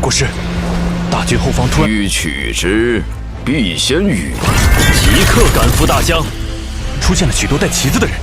国师，大军后方突然欲取之，必先予。即刻赶赴大江，出现了许多带旗子的人。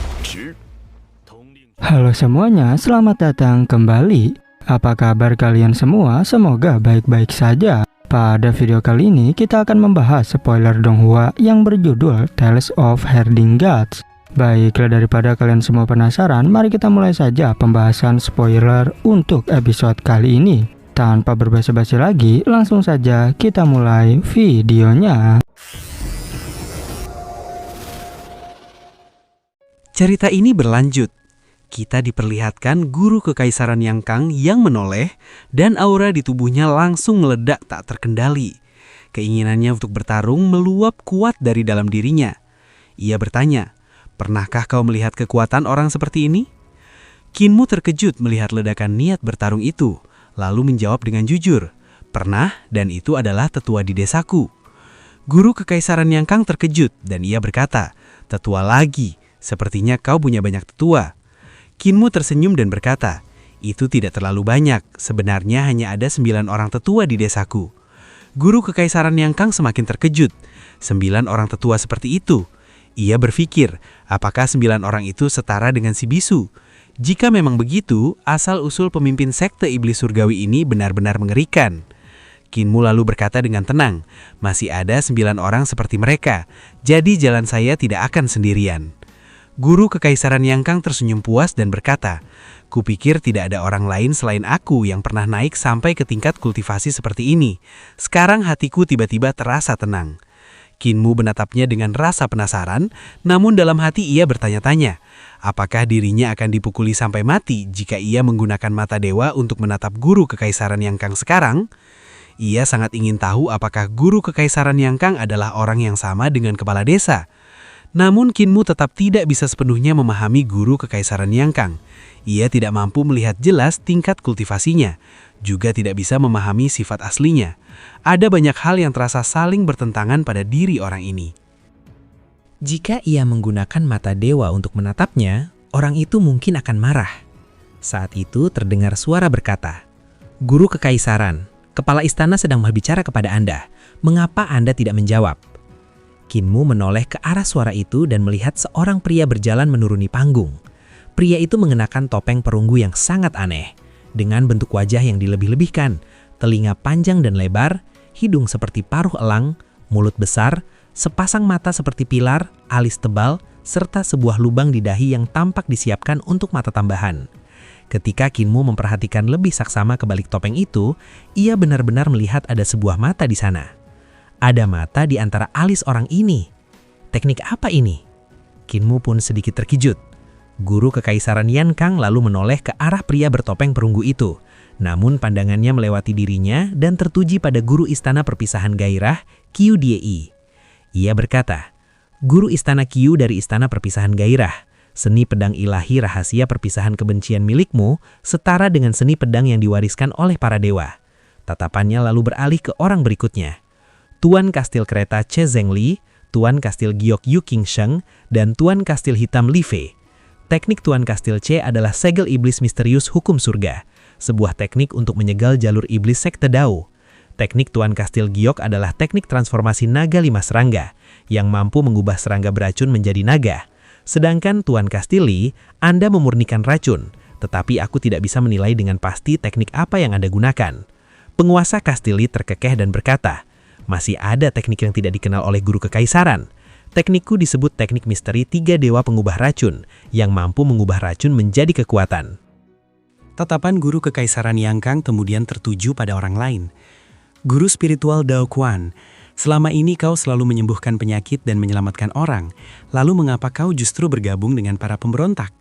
Halo semuanya, selamat datang kembali. Apa kabar kalian semua? Semoga baik-baik saja. Pada video kali ini kita akan membahas spoiler Donghua yang berjudul Tales of Herding Gods. Baiklah, daripada kalian semua penasaran, mari kita mulai saja pembahasan spoiler untuk episode kali ini. Tanpa berbasa-basi lagi, langsung saja kita mulai videonya. Cerita ini berlanjut. Kita diperlihatkan guru kekaisaran Yang Kang yang menoleh dan aura di tubuhnya langsung meledak tak terkendali. Keinginannya untuk bertarung meluap kuat dari dalam dirinya. Ia bertanya, "Pernahkah kau melihat kekuatan orang seperti ini?" Kinmu terkejut melihat ledakan niat bertarung itu, lalu menjawab dengan jujur, "Pernah, dan itu adalah tetua di desaku." Guru kekaisaran Yang Kang terkejut dan ia berkata, "Tetua lagi, sepertinya kau punya banyak tetua." Kinmu tersenyum dan berkata, "Itu tidak terlalu banyak, sebenarnya hanya ada 9 orang tetua di desaku." Guru kekaisaran Yang Kang semakin terkejut. 9 orang tetua seperti itu. Ia berpikir, apakah 9 orang itu setara dengan si bisu? Jika memang begitu, asal-usul pemimpin sekte iblis surgawi ini benar-benar mengerikan. Kinmu lalu berkata dengan tenang, "Masih ada 9 orang seperti mereka, jadi jalan saya tidak akan sendirian." Guru kekaisaran Yang Kang tersenyum puas dan berkata, "Kupikir tidak ada orang lain selain aku yang pernah naik sampai ke tingkat kultivasi seperti ini. Sekarang hatiku tiba-tiba terasa tenang." Kinmu menatapnya dengan rasa penasaran, namun dalam hati ia bertanya-tanya, apakah dirinya akan dipukuli sampai mati jika ia menggunakan mata dewa untuk menatap guru kekaisaran Yang Kang sekarang? Ia sangat ingin tahu apakah guru kekaisaran Yang Kang adalah orang yang sama dengan kepala desa. Namun Kinmu tetap tidak bisa sepenuhnya memahami guru kekaisaran Yang Kang. Ia tidak mampu melihat jelas tingkat kultivasinya, juga tidak bisa memahami sifat aslinya. Ada banyak hal yang terasa saling bertentangan pada diri orang ini. Jika ia menggunakan mata dewa untuk menatapnya, orang itu mungkin akan marah. Saat itu terdengar suara berkata, "Guru kekaisaran, kepala istana sedang berbicara kepada Anda. Mengapa Anda tidak menjawab?" Kinmu menoleh ke arah suara itu dan melihat seorang pria berjalan menuruni panggung. Pria itu mengenakan topeng perunggu yang sangat aneh, dengan bentuk wajah yang dilebih-lebihkan, telinga panjang dan lebar, hidung seperti paruh elang, mulut besar, sepasang mata seperti pilar, alis tebal, serta sebuah lubang di dahi yang tampak disiapkan untuk mata tambahan. Ketika Kinmu memperhatikan lebih saksama ke balik topeng itu, ia benar-benar melihat ada sebuah mata di sana. Ada mata di antara alis orang ini. Teknik apa ini? Kinmu pun sedikit terkejut. Guru kekaisaran Yan Kang lalu menoleh ke arah pria bertopeng perunggu itu. Namun pandangannya melewati dirinya dan tertuju pada guru istana perpisahan gairah, Qiu Die. Ia berkata, "Guru istana Qiu dari istana perpisahan gairah, seni pedang ilahi rahasia perpisahan kebencian milikmu setara dengan seni pedang yang diwariskan oleh para dewa." Tatapannya lalu beralih ke orang berikutnya. Tuan Kastil Kereta Che Zhengli, Tuan Kastil Giok Yu King Sheng, dan Tuan Kastil Hitam Li Fei. Teknik Tuan Kastil Che adalah segel iblis misterius hukum surga, sebuah teknik untuk menyegal jalur iblis sekte Dao. Teknik Tuan Kastil Giok adalah teknik transformasi naga 5 serangga, yang mampu mengubah serangga beracun menjadi naga. Sedangkan Tuan Kastil Li, Anda memurnikan racun, tetapi aku tidak bisa menilai dengan pasti teknik apa yang Anda gunakan. Penguasa Kastil Li terkekeh dan berkata, "Masih ada teknik yang tidak dikenal oleh guru kekaisaran. Teknikku disebut teknik misteri 3 dewa pengubah racun, yang mampu mengubah racun menjadi kekuatan." Tatapan guru kekaisaran Yang Kang kemudian tertuju pada orang lain. "Guru spiritual Dao Quan, selama ini kau selalu menyembuhkan penyakit dan menyelamatkan orang. Lalu mengapa kau justru bergabung dengan para pemberontak?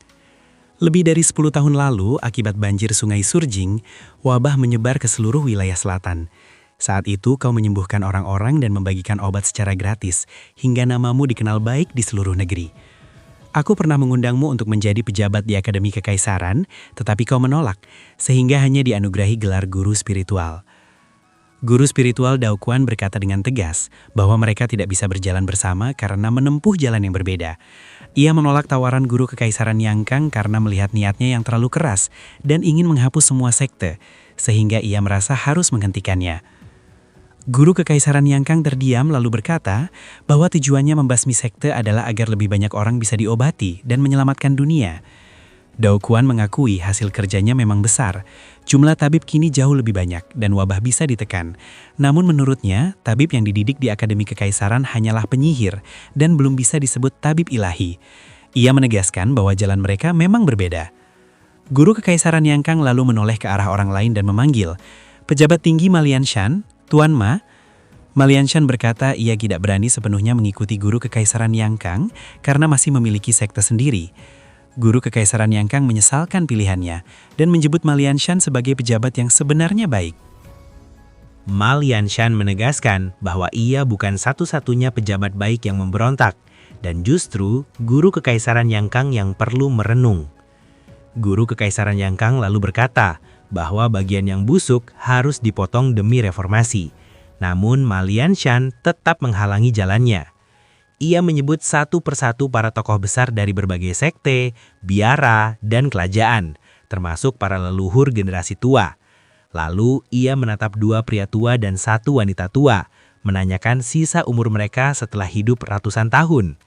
Lebih dari 10 tahun lalu, akibat banjir sungai Surjing, wabah menyebar ke seluruh wilayah selatan. Saat itu kau menyembuhkan orang-orang dan membagikan obat secara gratis, hingga namamu dikenal baik di seluruh negeri. Aku pernah mengundangmu untuk menjadi pejabat di Akademi Kekaisaran, tetapi kau menolak, sehingga hanya dianugerahi gelar guru spiritual." Guru spiritual Dao Quan berkata dengan tegas bahwa mereka tidak bisa berjalan bersama karena menempuh jalan yang berbeda. Ia menolak tawaran guru kekaisaran Yang Kang karena melihat niatnya yang terlalu keras dan ingin menghapus semua sekte, sehingga ia merasa harus menghentikannya. Guru Kekaisaran Yang Kang terdiam lalu berkata bahwa tujuannya membasmi sekte adalah agar lebih banyak orang bisa diobati dan menyelamatkan dunia. Dao Kuan mengakui hasil kerjanya memang besar. Jumlah tabib kini jauh lebih banyak dan wabah bisa ditekan. Namun menurutnya, tabib yang dididik di Akademi Kekaisaran hanyalah penyihir dan belum bisa disebut tabib ilahi. Ia menegaskan bahwa jalan mereka memang berbeda. Guru Kekaisaran Yang Kang lalu menoleh ke arah orang lain dan memanggil, "Pejabat tinggi Malianshan, Tuan Ma." Malianshan berkata ia tidak berani sepenuhnya mengikuti Guru Kekaisaran Yang Kang karena masih memiliki sekte sendiri. Guru Kekaisaran Yang Kang menyesalkan pilihannya dan menyebut Malianshan sebagai pejabat yang sebenarnya baik. Malianshan menegaskan bahwa ia bukan satu-satunya pejabat baik yang memberontak, dan justru Guru Kekaisaran Yang Kang yang perlu merenung. Guru Kekaisaran Yang Kang lalu berkata bahwa bagian yang busuk harus dipotong demi reformasi. Namun Malianshan tetap menghalangi jalannya. Ia menyebut satu persatu para tokoh besar dari berbagai sekte, biara, dan kerajaan, termasuk para leluhur generasi tua. Lalu ia menatap 2 pria tua dan 1 wanita tua, menanyakan sisa umur mereka setelah hidup ratusan tahun.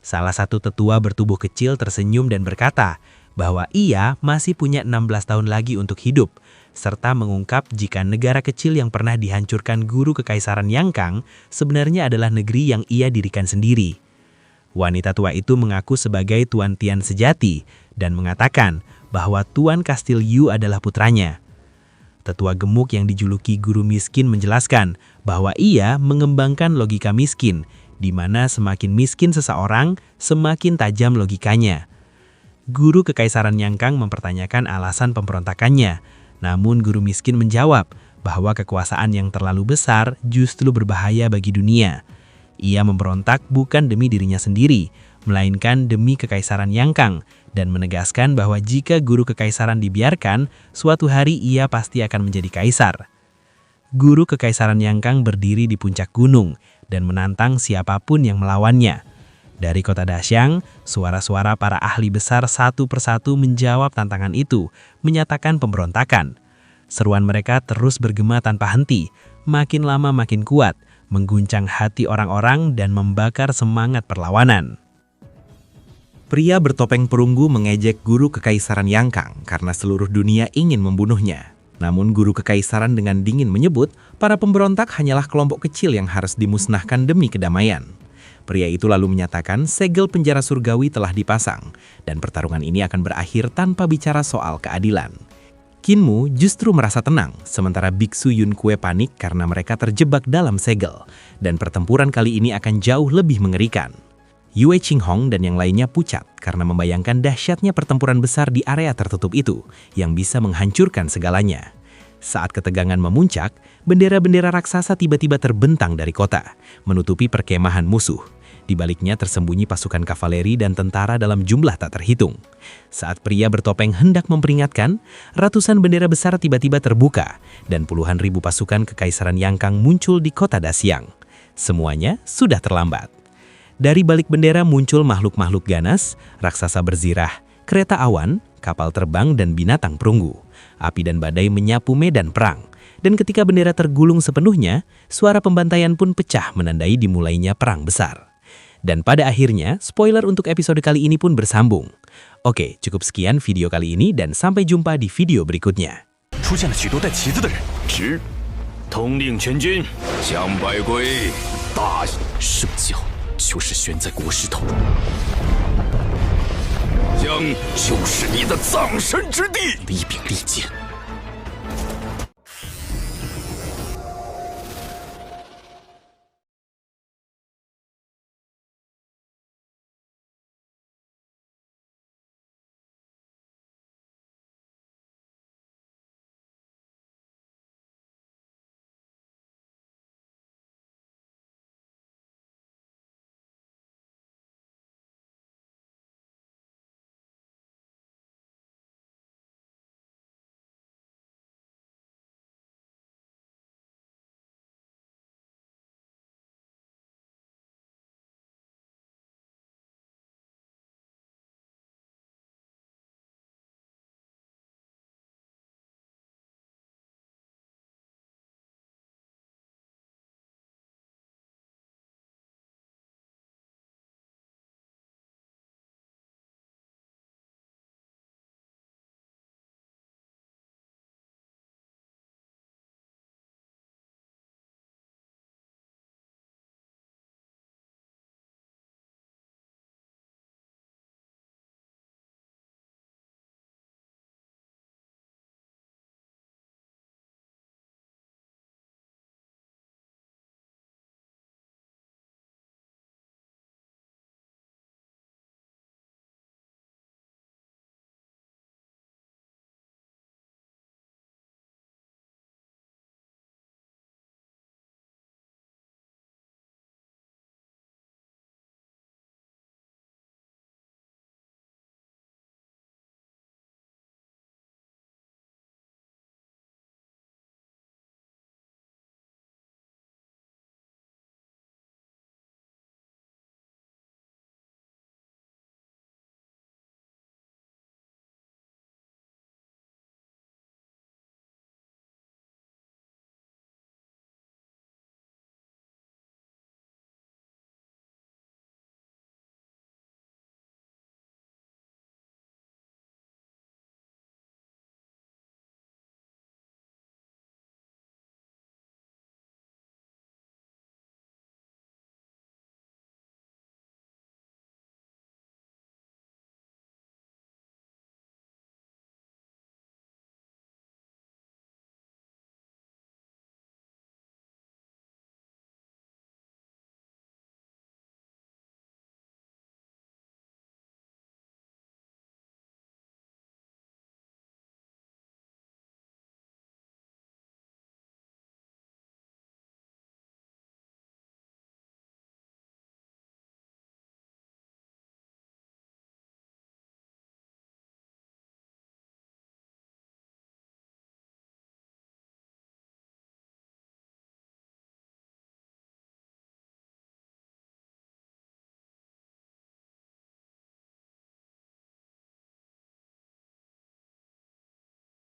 Salah satu tetua bertubuh kecil tersenyum dan berkata bahwa ia masih punya 16 tahun lagi untuk hidup, serta mengungkap jika negara kecil yang pernah dihancurkan Guru Kekaisaran Yang Kang sebenarnya adalah negeri yang ia dirikan sendiri. Wanita tua itu mengaku sebagai Tuan Tian sejati dan mengatakan bahwa Tuan Kastil Yu adalah putranya. Tetua gemuk yang dijuluki Guru Miskin menjelaskan bahwa ia mengembangkan logika miskin, di mana semakin miskin seseorang, semakin tajam logikanya. Guru Kekaisaran Yang Kang mempertanyakan alasan pemberontakannya, namun Guru Miskin menjawab bahwa kekuasaan yang terlalu besar justru berbahaya bagi dunia. Ia memberontak bukan demi dirinya sendiri, melainkan demi Kekaisaran Yang Kang, dan menegaskan bahwa jika Guru Kekaisaran dibiarkan, suatu hari ia pasti akan menjadi kaisar. Guru Kekaisaran Yang Kang berdiri di puncak gunung dan menantang siapapun yang melawannya. Dari kota Daxiang, suara-suara para ahli besar satu persatu menjawab tantangan itu, menyatakan pemberontakan. Seruan mereka terus bergema tanpa henti, makin lama makin kuat, mengguncang hati orang-orang dan membakar semangat perlawanan. Pria bertopeng perunggu mengejek Guru Kekaisaran Yang Kang karena seluruh dunia ingin membunuhnya. Namun Guru Kekaisaran dengan dingin menyebut para pemberontak hanyalah kelompok kecil yang harus dimusnahkan demi kedamaian. Pria itu lalu menyatakan segel penjara surgawi telah dipasang, dan pertarungan ini akan berakhir tanpa bicara soal keadilan. Kinmu justru merasa tenang, sementara Biksu Yun Kue panik karena mereka terjebak dalam segel, dan pertempuran kali ini akan jauh lebih mengerikan. Yue Qinghong dan yang lainnya pucat karena membayangkan dahsyatnya pertempuran besar di area tertutup itu, yang bisa menghancurkan segalanya. Saat ketegangan memuncak, bendera-bendera raksasa tiba-tiba terbentang dari kota, menutupi perkemahan musuh. Di baliknya tersembunyi pasukan kavaleri dan tentara dalam jumlah tak terhitung. Saat pria bertopeng hendak memperingatkan, ratusan bendera besar tiba-tiba terbuka, dan puluhan ribu pasukan Kekaisaran Yang Kang muncul di kota Daxiang. Semuanya sudah terlambat. Dari balik bendera muncul makhluk-makhluk ganas, raksasa berzirah, kereta awan, kapal terbang, dan binatang perunggu. Api dan badai menyapu medan perang. Dan ketika bendera tergulung sepenuhnya, suara pembantaian pun pecah menandai dimulainya perang besar. Dan pada akhirnya, spoiler untuk episode kali ini pun bersambung. Oke, cukup sekian video kali ini dan sampai jumpa di video berikutnya. 出现了许多带旗子的人，是，统领全军，向百归，大圣教就是悬在国师头，将就是你的葬身之地。一柄利剑